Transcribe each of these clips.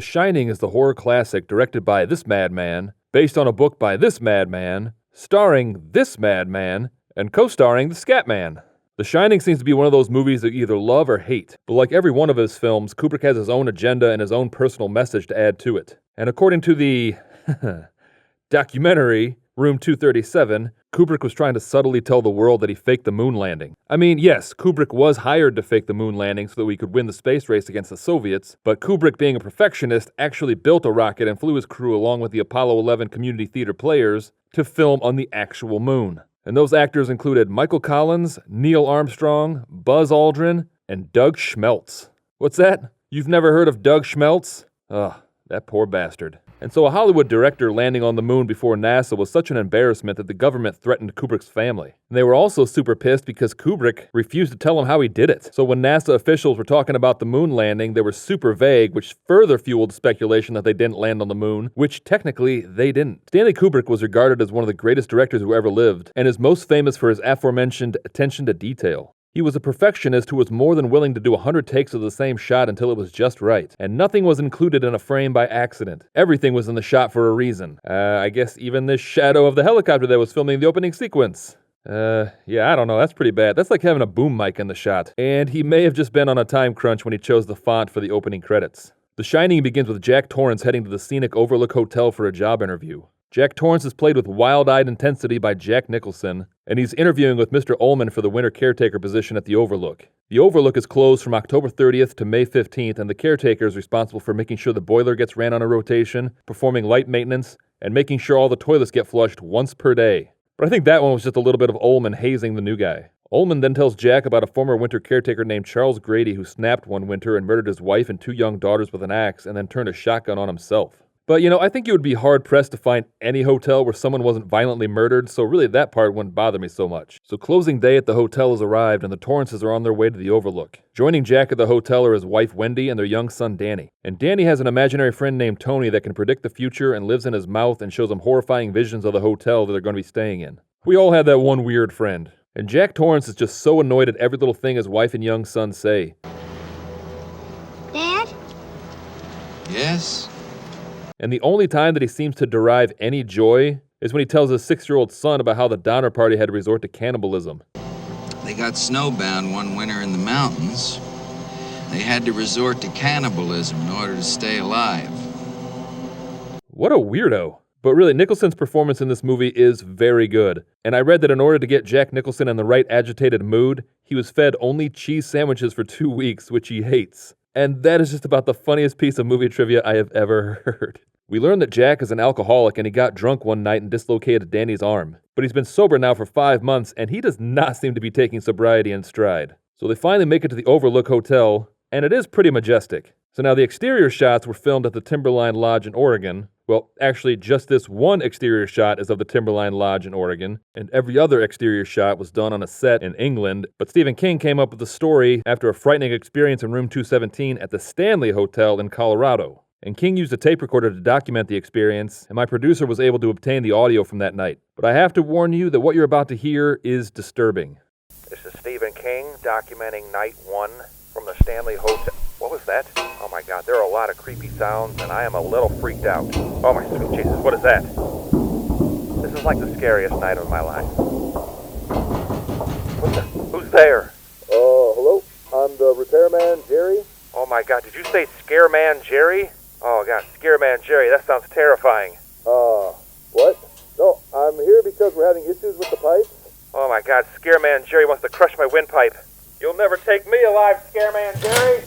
Shining is the horror classic directed by this madman, based on a book by this madman, starring this madman, and co-starring the Scatman. The Shining seems to be one of those movies that you either love or hate, but like every one of his films, Kubrick has his own agenda and his own personal message to add to it. And according to the documentary, Room 237, Kubrick was trying to subtly tell the world that he faked the moon landing. I mean, yes, Kubrick was hired to fake the moon landing so that we could win the space race against the Soviets, but Kubrick, being a perfectionist, actually built a rocket and flew his crew along with the Apollo 11 community theater players to film on the actual moon. And those actors included Michael Collins, Neil Armstrong, Buzz Aldrin, and Doug Schmeltz. What's that? You've never heard of Doug Schmeltz? Ugh, that poor bastard. And so a Hollywood director landing on the moon before NASA was such an embarrassment that the government threatened Kubrick's family. And they were also super pissed because Kubrick refused to tell them how he did it. So when NASA officials were talking about the moon landing, they were super vague, which further fueled speculation that they didn't land on the moon, which technically they didn't. Stanley Kubrick was regarded as one of the greatest directors who ever lived, and is most famous for his aforementioned attention to detail. He was a perfectionist who was more than willing to do 100 takes of the same shot until it was just right. And nothing was included in a frame by accident. Everything was in the shot for a reason. I guess even this shadow of the helicopter that was filming the opening sequence. Yeah, I don't know, that's pretty bad. That's like having a boom mic in the shot. And he may have just been on a time crunch when he chose the font for the opening credits. The Shining begins with Jack Torrance heading to the scenic Overlook Hotel for a job interview. Jack Torrance is played with wild-eyed intensity by Jack Nicholson, and he's interviewing with Mr. Ullman for the winter caretaker position at the Overlook. The Overlook is closed from October 30th to May 15th, and the caretaker is responsible for making sure the boiler gets ran on a rotation, performing light maintenance, and making sure all the toilets get flushed once per day. But I think that one was just a little bit of Ullman hazing the new guy. Ullman then tells Jack about a former winter caretaker named Charles Grady who snapped one winter and murdered his wife and 2 young daughters with an axe and then turned a shotgun on himself. But, you know, I think you would be hard-pressed to find any hotel where someone wasn't violently murdered, so really that part wouldn't bother me so much. So closing day at the hotel has arrived, and the Torrances are on their way to the Overlook. Joining Jack at the hotel are his wife Wendy and their young son Danny. And Danny has an imaginary friend named Tony that can predict the future and lives in his mouth and shows him horrifying visions of the hotel that they're going to be staying in. We all have that one weird friend. And Jack Torrance is just so annoyed at every little thing his wife and young son say. Dad? Yes? And the only time that he seems to derive any joy is when he tells his 6-year-old son about how the Donner Party had to resort to cannibalism. They got snowbound one winter in the mountains. They had to resort to cannibalism in order to stay alive. What a weirdo. But really, Nicholson's performance in this movie is very good. And I read that in order to get Jack Nicholson in the right agitated mood, he was fed only cheese sandwiches for 2 weeks, which he hates. And that is just about the funniest piece of movie trivia I have ever heard. We learned that Jack is an alcoholic and he got drunk one night and dislocated Danny's arm. But he's been sober now for 5 months and he does not seem to be taking sobriety in stride. So they finally make it to the Overlook Hotel, and it is pretty majestic. So now the exterior shots were filmed at the Timberline Lodge in Oregon. Well, actually, just this one exterior shot is of the Timberline Lodge in Oregon, and every other exterior shot was done on a set in England. But Stephen King came up with the story after a frightening experience in room 217 at the Stanley Hotel in Colorado. And King used a tape recorder to document the experience, and my producer was able to obtain the audio from that night. But I have to warn you that what you're about to hear is disturbing. This is Stephen King documenting night 1 from the Stanley Hotel. What was that? Oh my God, there are a lot of creepy sounds, and I am a little freaked out. Oh my sweet Jesus, what is that? This is like the scariest night of my life. Who's there? Hello? I'm the repairman, Jerry. Oh my God, did you say Scareman Jerry? Oh God, Scareman Jerry, that sounds terrifying. What? No, I'm here because we're having issues with the pipes. Oh my God, Scareman Jerry wants to crush my windpipe. You'll never take me alive, Scareman Jerry!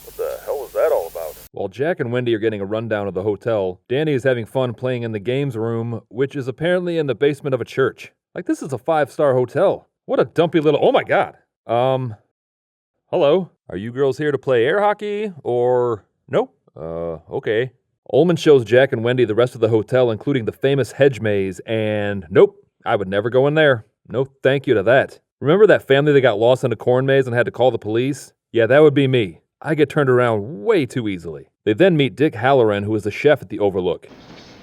What the hell was that all about? While Jack and Wendy are getting a rundown of the hotel, Danny is having fun playing in the games room, which is apparently in the basement of a church. Like, this is a 5-star hotel. What a dumpy little... Oh my God! Hello? Are you girls here to play air hockey, or... Nope? Okay. Ullman shows Jack and Wendy the rest of the hotel, including the famous hedge maze, and nope, I would never go in there. No thank you to that. Remember that family that got lost in a corn maze and had to call the police? Yeah, that would be me. I get turned around way too easily. They then meet Dick Halloran, who is the chef at the Overlook.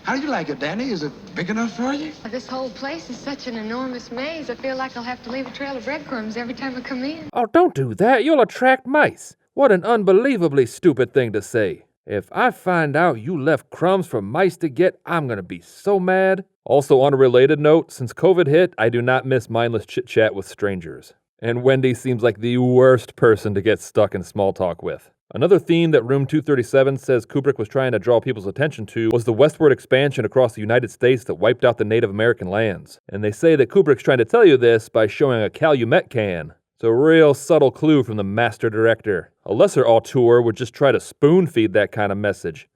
How do you like it, Danny? Is it big enough for you? This whole place is such an enormous maze, I feel like I'll have to leave a trail of breadcrumbs every time I come in. Oh, don't do that. You'll attract mice. What an unbelievably stupid thing to say. If I find out you left crumbs for mice to get, I'm gonna be so mad. Also, on a related note, since COVID hit, I do not miss mindless chit-chat with strangers. And Wendy seems like the worst person to get stuck in small talk with. Another theme that Room 237 says Kubrick was trying to draw people's attention to was the westward expansion across the United States that wiped out the Native American lands. And they say that Kubrick's trying to tell you this by showing a Calumet can. It's a real subtle clue from the master director. A lesser auteur would just try to spoon-feed that kind of message.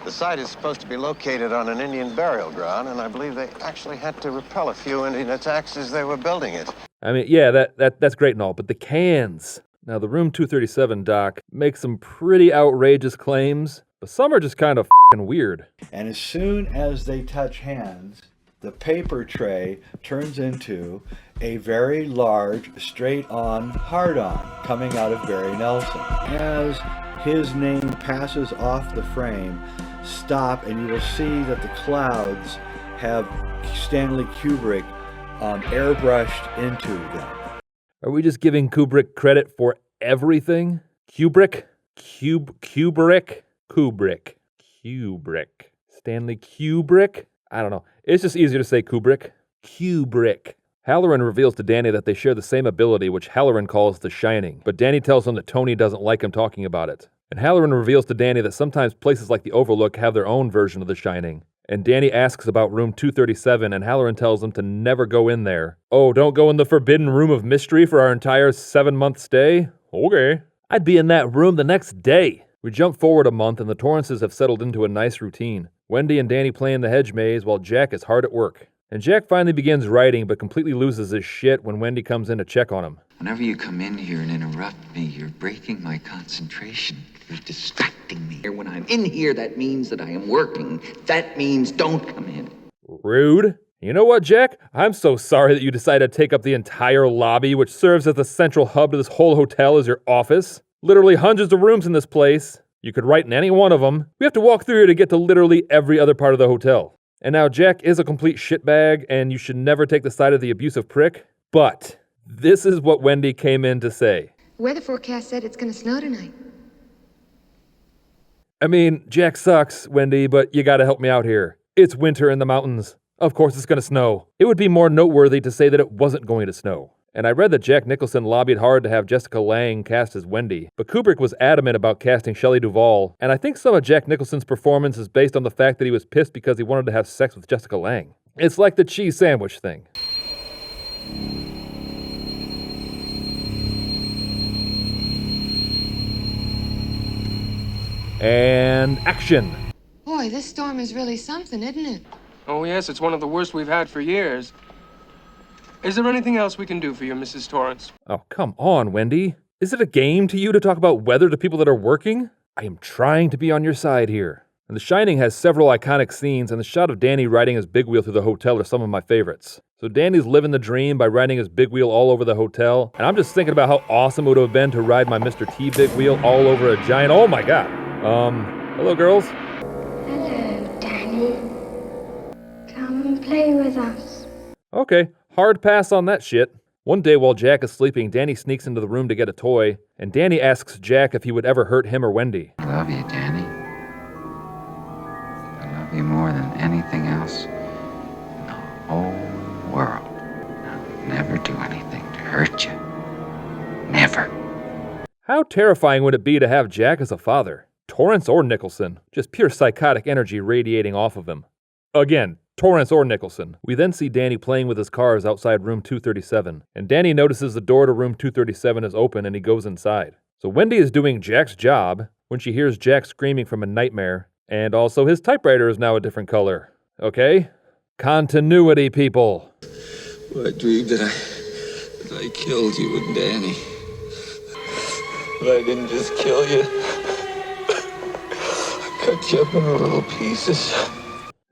The site is supposed to be located on an Indian burial ground, and I believe they actually had to repel a few Indian attacks as they were building it. I mean, yeah, that's great and all, but the cans. Now, the Room 237 doc makes some pretty outrageous claims, but some are just kind of f***ing weird. And as soon as they touch hands, the paper tray turns into a very large, straight-on, hard-on coming out of Barry Nelson. As his name passes off the frame, stop, and you will see that the clouds have Stanley Kubrick airbrushed into them. Are we just giving Kubrick credit for everything? Kubrick? Kubrick? Stanley Kubrick? I don't know. It's just easier to say Kubrick. Kubrick. Halloran reveals to Danny that they share the same ability, which Halloran calls the Shining, but Danny tells him that Tony doesn't like him talking about it. And Halloran reveals to Danny that sometimes places like the Overlook have their own version of the Shining. And Danny asks about Room 237, and Halloran tells him to never go in there. Oh, don't go in the forbidden room of mystery for our entire 7-month stay? Okay. I'd be in that room the next day. We jump forward a month, and the Torrances have settled into a nice routine. Wendy and Danny play in the hedge maze while Jack is hard at work. And Jack finally begins writing, but completely loses his shit when Wendy comes in to check on him. Whenever you come in here and interrupt me, you're breaking my concentration. You're distracting me. When I'm in here, that means that I am working. That means don't come in. Rude. You know what, Jack? I'm so sorry that you decided to take up the entire lobby, which serves as the central hub to this whole hotel, as your office. Literally hundreds of rooms in this place. You could write in any one of them. We have to walk through here to get to literally every other part of the hotel. And now Jack is a complete shitbag, and you should never take the side of the abusive prick. But this is what Wendy came in to say. Weather forecast said it's gonna snow tonight. I mean, Jack sucks, Wendy, but you gotta help me out here. It's winter in the mountains. Of course it's gonna snow. It would be more noteworthy to say that it wasn't going to snow. And I read that Jack Nicholson lobbied hard to have Jessica Lange cast as Wendy, but Kubrick was adamant about casting Shelley Duvall, and I think some of Jack Nicholson's performance is based on the fact that he was pissed because he wanted to have sex with Jessica Lange. It's like the cheese sandwich thing. And action! Boy, this storm is really something, isn't it? Oh, yes, it's one of the worst we've had for years. Is there anything else we can do for you, Mrs. Torrance? Oh, come on, Wendy. Is it a game to you to talk about weather to people that are working? I am trying to be on your side here. And The Shining has several iconic scenes, and the shot of Danny riding his big wheel through the hotel are some of my favorites. So Danny's living the dream by riding his big wheel all over the hotel, and I'm just thinking about how awesome it would have been to ride my Mr. T big wheel all over a giant... Oh my god! Hello girls? Hello, Danny. Come and play with us. Okay, hard pass on that shit. One day while Jack is sleeping, Danny sneaks into the room to get a toy, and Danny asks Jack if he would ever hurt him or Wendy. I love you, Danny. I love you more than anything else in the whole world. I would never do anything to hurt you. Never. How terrifying would it be to have Jack as a father? Torrance or Nicholson. Just pure psychotic energy radiating off of him. Again, Torrance or Nicholson. We then see Danny playing with his cars outside room 237, and Danny notices the door to room 237 is open and he goes inside. So Wendy is doing Jack's job when she hears Jack screaming from a nightmare, and also his typewriter is now a different color. Okay? Continuity, people. Well, I dreamed that I killed you and Danny. But I didn't just kill you. I cut you up into little pieces.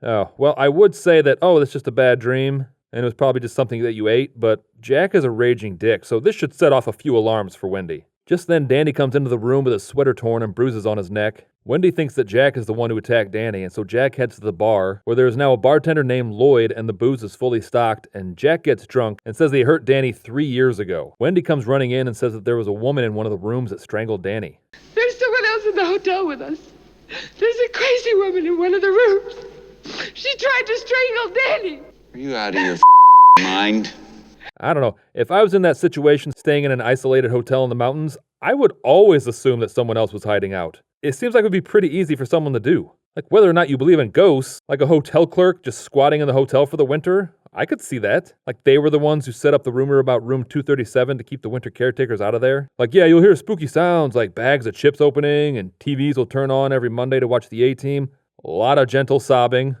Oh, well, I would say that, that's just a bad dream, and it was probably just something that you ate, but Jack is a raging dick, so this should set off a few alarms for Wendy. Just then, Danny comes into the room with his sweater torn and bruises on his neck. Wendy thinks that Jack is the one who attacked Danny, and so Jack heads to the bar, where there is now a bartender named Lloyd and the booze is fully stocked, and Jack gets drunk and says that he hurt Danny 3 years ago. Wendy comes running in and says that there was a woman in one of the rooms that strangled Danny. There's someone else in the hotel with us. There's a crazy woman in one of the rooms. She tried to strangle Danny. Are you out of your mind? I don't know. If I was in that situation, staying in an isolated hotel in the mountains, I would always assume that someone else was hiding out. It seems like it would be pretty easy for someone to do. Like whether or not you believe in ghosts, like a hotel clerk just squatting in the hotel for the winter, I could see that. Like they were the ones who set up the rumor about room 237 to keep the winter caretakers out of there. Like, yeah, you'll hear spooky sounds like bags of chips opening and TVs will turn on every Monday to watch the A-Team. A lot of gentle sobbing.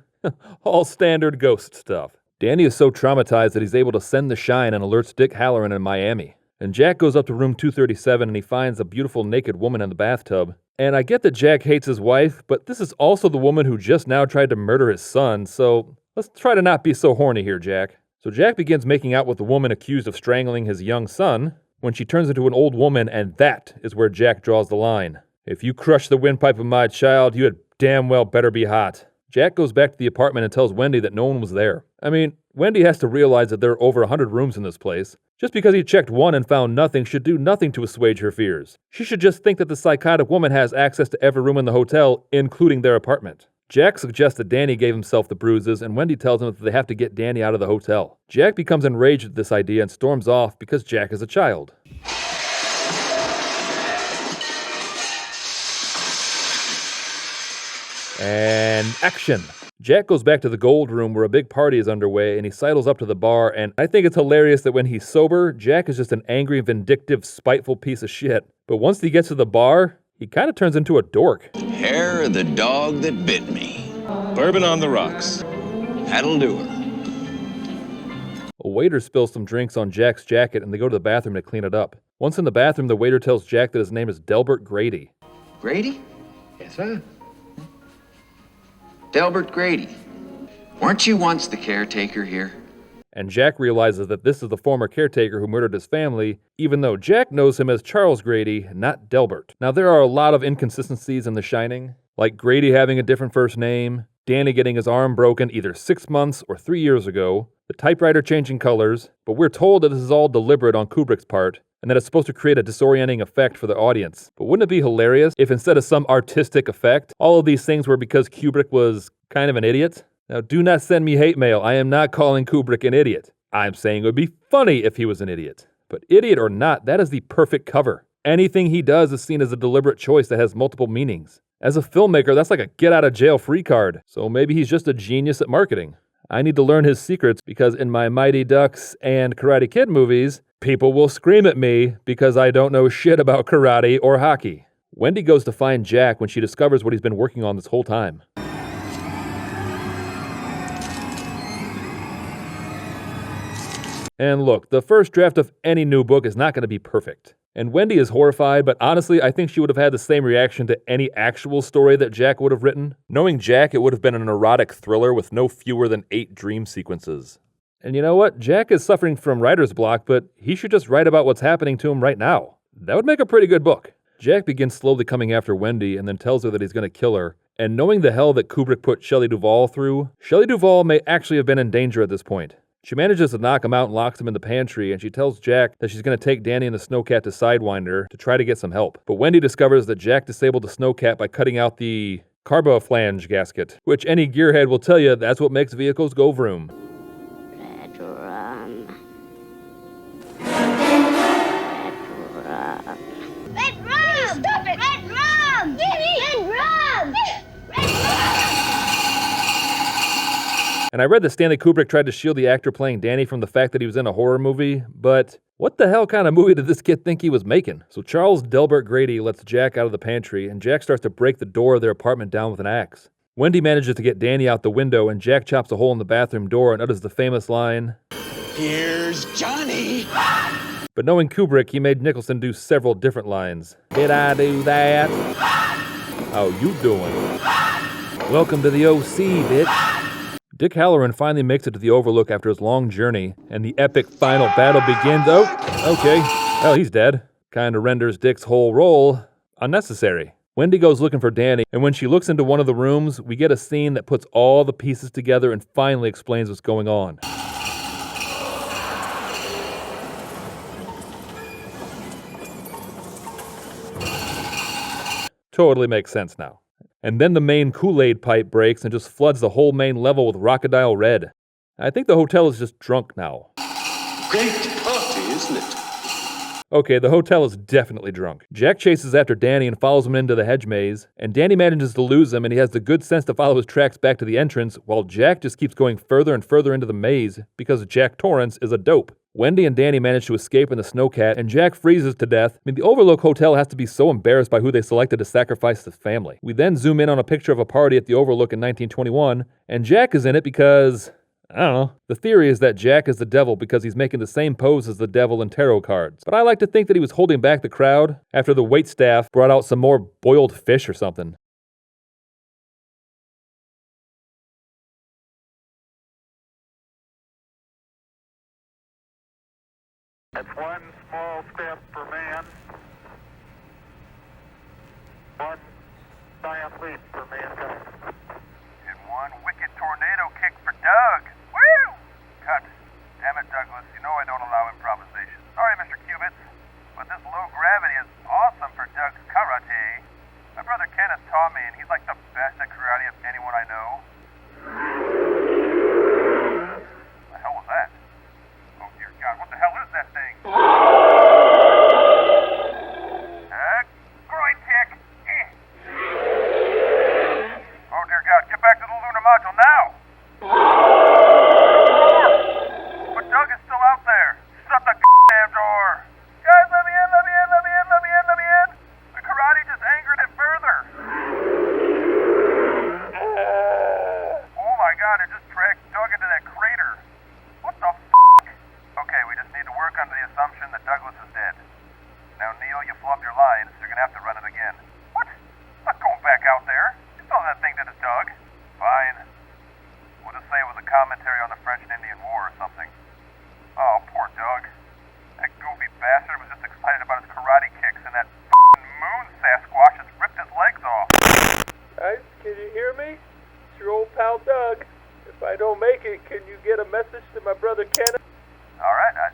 All standard ghost stuff. Danny is so traumatized that he's able to send the shine and alerts Dick Halloran in Miami. And Jack goes up to room 237 and he finds a beautiful naked woman in the bathtub. And I get that Jack hates his wife, but this is also the woman who just now tried to murder his son, so let's try to not be so horny here, Jack. So Jack begins making out with the woman accused of strangling his young son when she turns into an old woman, and that is where Jack draws the line. If you crush the windpipe of my child, you had damn well better be hot. Jack goes back to the apartment and tells Wendy that no one was there. I mean, Wendy has to realize that there are over 100 rooms in this place. Just because he checked one and found nothing should do nothing to assuage her fears. She should just think that the psychotic woman has access to every room in the hotel, including their apartment. Jack suggests that Danny gave himself the bruises, and Wendy tells him that they have to get Danny out of the hotel. Jack becomes enraged at this idea and storms off because Jack is a child. And action! Jack goes back to the gold room where a big party is underway and he sidles up to the bar, and I think it's hilarious that when he's sober, Jack is just an angry, vindictive, spiteful piece of shit. But once he gets to the bar, he kind of turns into a dork. Hair of the dog that bit me. Bourbon on the rocks. That'll do her. A waiter spills some drinks on Jack's jacket and they go to the bathroom to clean it up. Once in the bathroom, the waiter tells Jack that his name is Delbert Grady. Grady? Yes, sir. Delbert Grady. Weren't you once the caretaker here? And Jack realizes that this is the former caretaker who murdered his family, even though Jack knows him as Charles Grady, not Delbert. Now, there are a lot of inconsistencies in The Shining, like Grady having a different first name, Danny getting his arm broken either 6 months or 3 years ago, the typewriter changing colors, but we're told that this is all deliberate on Kubrick's part, and that it's supposed to create a disorienting effect for the audience. But wouldn't it be hilarious if instead of some artistic effect, all of these things were because Kubrick was kind of an idiot? Now, do not send me hate mail. I am not calling Kubrick an idiot. I'm saying it would be funny if he was an idiot. But idiot or not, that is the perfect cover. Anything he does is seen as a deliberate choice that has multiple meanings. As a filmmaker, that's like a get-out-of-jail-free card. So maybe he's just a genius at marketing. I need to learn his secrets because in my Mighty Ducks and Karate Kid movies, people will scream at me because I don't know shit about karate or hockey. Wendy goes to find Jack when she discovers what he's been working on this whole time. And look, the first draft of any new book is not going to be perfect. And Wendy is horrified, but honestly, I think she would have had the same reaction to any actual story that Jack would have written. Knowing Jack, it would have been an erotic thriller with no fewer than 8 dream sequences. And you know what? Jack is suffering from writer's block, but he should just write about what's happening to him right now. That would make a pretty good book. Jack begins slowly coming after Wendy and then tells her that he's going to kill her. And knowing the hell that Kubrick put Shelley Duvall through, Shelley Duvall may actually have been in danger at this point. She manages to knock him out and locks him in the pantry, and she tells Jack that she's going to take Danny and the snowcat to Sidewinder to try to get some help. But Wendy discovers that Jack disabled the snowcat by cutting out the carboflange gasket, which any gearhead will tell you that's what makes vehicles go vroom. Red rum. Red rum! Stop it! Red rum! Red rum! And I read that Stanley Kubrick tried to shield the actor playing Danny from the fact that he was in a horror movie, but what the hell kind of movie did this kid think he was making? So Charles Delbert Grady lets Jack out of the pantry, and Jack starts to break the door of their apartment down with an axe. Wendy manages to get Danny out the window, and Jack chops a hole in the bathroom door and utters the famous line, Here's Johnny! But knowing Kubrick, he made Nicholson do several different lines. Did I do that? How you doing? Welcome to the OC, bitch. Dick Halloran finally makes it to the Overlook after his long journey, and the epic final battle begins. Oh, okay. Well, he's dead. Kinda renders Dick's whole role unnecessary. Wendy goes looking for Danny, and when she looks into one of the rooms, we get a scene that puts all the pieces together and finally explains what's going on. Totally makes sense now. And then the main Kool-Aid pipe breaks and just floods the whole main level with Crocodile Red. I think the hotel is just drunk now. Great party, isn't it? Okay, the hotel is definitely drunk. Jack chases after Danny and follows him into the hedge maze, and Danny manages to lose him and he has the good sense to follow his tracks back to the entrance, while Jack just keeps going further and further into the maze because Jack Torrance is a dope. Wendy and Danny manage to escape in the snowcat, and Jack freezes to death. I mean, the Overlook Hotel has to be so embarrassed by who they selected to sacrifice his family. We then zoom in on a picture of a party at the Overlook in 1921, and Jack is in it because, I don't know. The theory is that Jack is the devil because he's making the same pose as the devil in tarot cards. But I like to think that he was holding back the crowd after the waitstaff brought out some more boiled fish or something. That's one small step for man, one giant leap for mankind. And one wicked tornado kick for Doug. Woo! Cut. Damn it, Douglas. You know I don't allow improvisation. Sorry, Mr. Cubits, but this low gravity is awesome for Doug's karate. My brother Kenneth taught me, and he's like the best at karate of anyone I know. The hell was that? Oh, dear God, what the hell is that thing? Groin kick. Oh, dear God, get back to the lunar module now. But Doug is still out there. Shut the goddamn door. Guys, let me in, let me in, let me in, let me in, let me in. The karate just angered it further. Oh my God, it just dragged Doug into that crater. What the f***? Okay, we just need to work under the assumption that Douglas is dead. Now, Neil, you flubbed your lines. You're gonna have to run it again. What? I'm not going back out there. You saw that thing did to Doug. Fine. We'll just say it was a commentary on the French and Indian War or something. Oh, poor Doug. That goofy bastard was just excited about his karate kicks, and that f***ing moon Sasquatch just ripped his legs off. Guys, can you hear me? It's your old pal Doug. If I don't make it, can you get a message to my brother Kenneth? All right, I